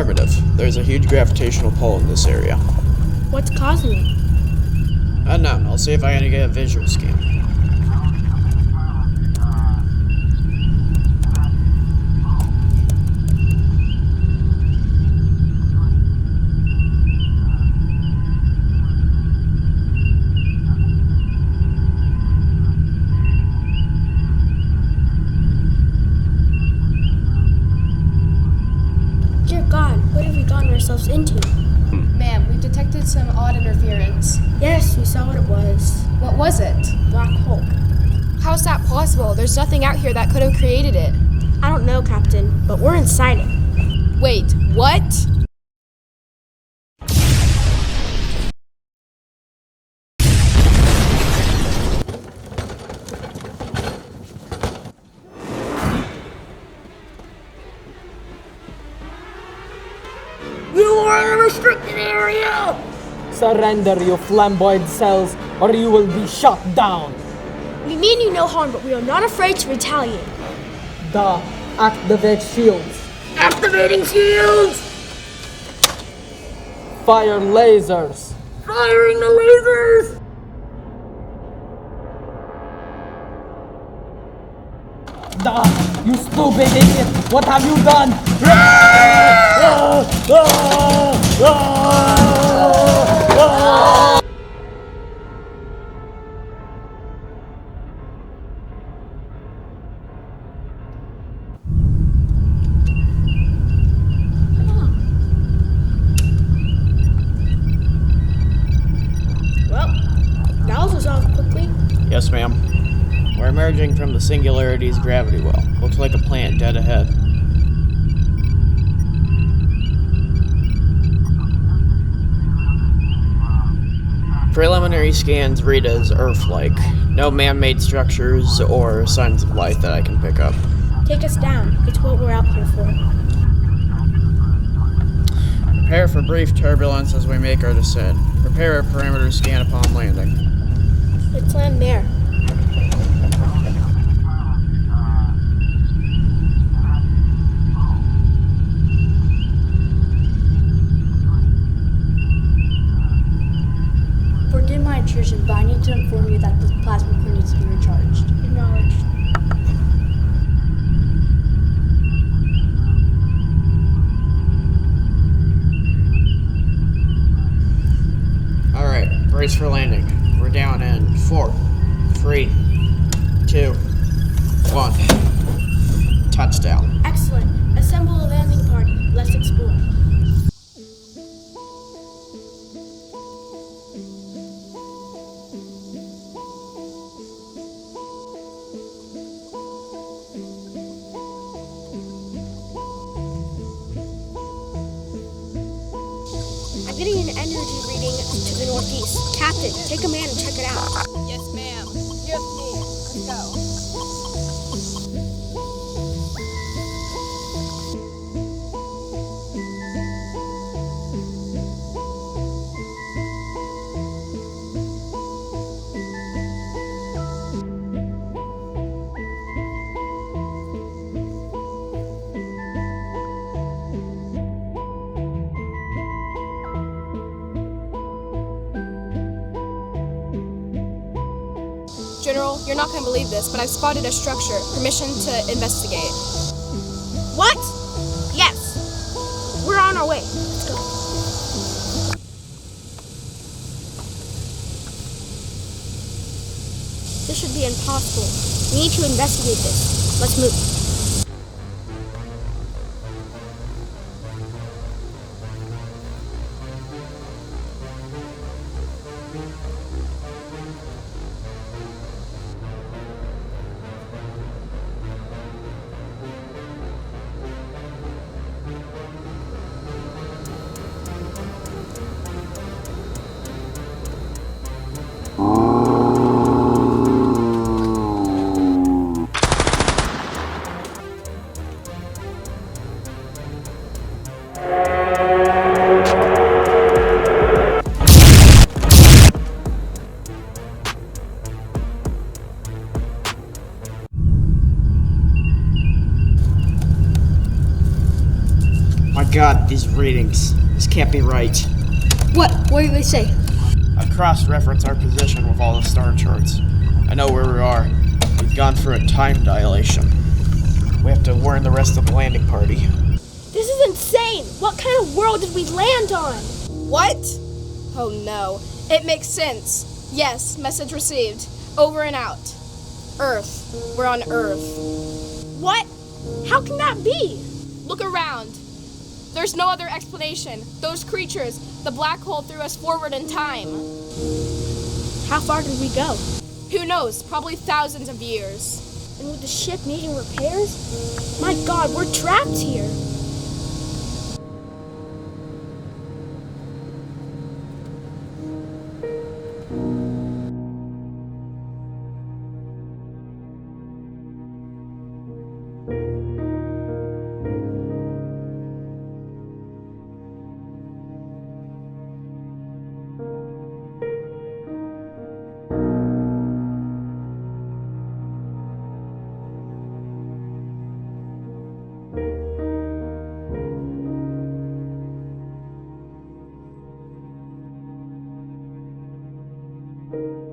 Affirmative. There's a huge gravitational pull in this area. What's causing it? Unknown. I'll see if I can get a visual scan. Dear God, what have we gotten ourselves into? Ma'am, we've detected some odd interference. Yes, we saw what it was. What was it? Black hole. How's that possible? There's nothing out here that could have created it. I don't know, Captain, but we're inside it. Wait, what? You are in a restricted area! Surrender, you flamboyant cells, or you will be shot down. We mean you no harm, but we are not afraid to retaliate. Activate shields. Activating shields! Fire lasers. Firing the lasers! You stupid idiot! What have you done? Well, that was resolved quickly. Yes, ma'am. We're emerging from the Singularity's gravity well. Looks like a plant dead ahead. Preliminary scans read as Earth-like. No man-made structures or signs of life that I can pick up. Take us down. It's what we're out here for. Prepare for brief turbulence as we make our descent. Prepare a perimeter scan upon landing. Let's land there. Forgive my intrusion, but I need to inform you that the plasma core needs to be recharged. Acknowledged. Alright, brace for landing. We're down in 4, 3, 2, 1. Touchdown. Excellent. Assemble a landing party. Let's explore. I'm getting an energy reading to the northeast. Captain, take command and check it out. Yes, ma'am. You're with me. Let's go. General, you're not going to believe this, but I've spotted a structure. Permission to investigate. What? Yes. We're on our way. Let's go. This should be impossible. We need to investigate this. Let's move. god, these readings. This can't be right. What do they say? I cross-reference our position with all the star charts. I know where we are. We've gone for a time dilation. We have to warn the rest of the landing party. This is insane! What kind of world did we land on? What? Oh no. It makes sense. Yes, message received. Over and out. Earth. We're on Earth. What? How can that be? Look around. There's no other explanation. Those creatures, the black hole threw us forward in time. How far did we go? Who knows? Probably thousands of years. And with the ship needing repairs? My god, we're trapped here.